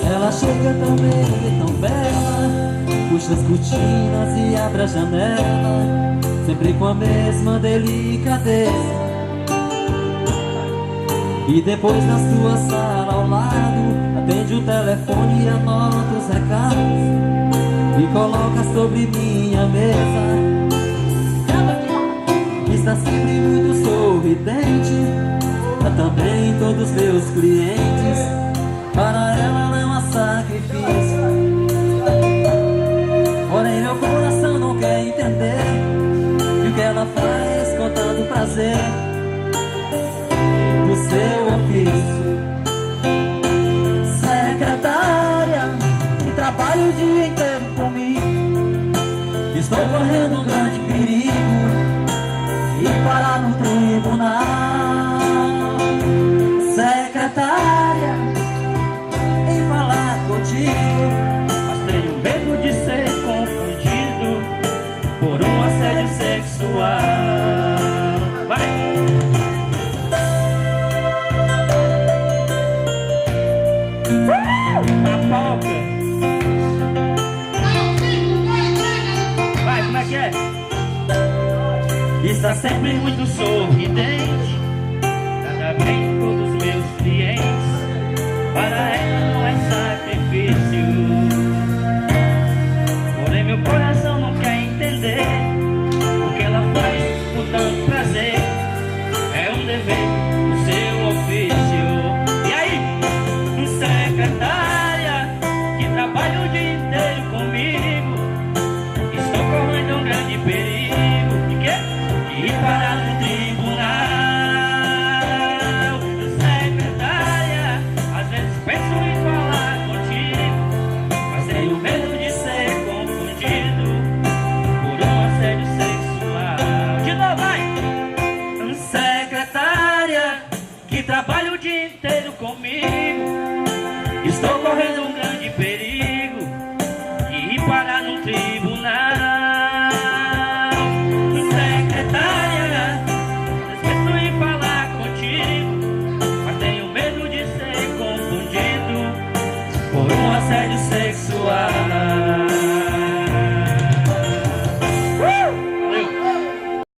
Ela chega tão bem e tão bela, puxa as cortinas e abre a janela, sempre com a mesma delicadeza. E depois na sua sala ao lado, atende o telefone e anota os recados e coloca sobre minha mesa. Está sempre muito sorridente, a também todos meus clientes. Para ela não há sacrifício, porém meu coração não quer entender e o que ela faz com tanto prazer do seu ofício. Secretária, que trabalha o dia inteiro comigo, estou correndo um grande perigo e parar no tribunal. Secretária, em falar contigo, mas tenho medo de ser confundido por um assédio sexual. Vai! Papoca! Vai, como é que é? Está sempre muito sorridente, trata bem todos os meus clientes. Para ela não é sacrifício, porém meu coração não quer entender o que ela faz com tanto prazer. É um dever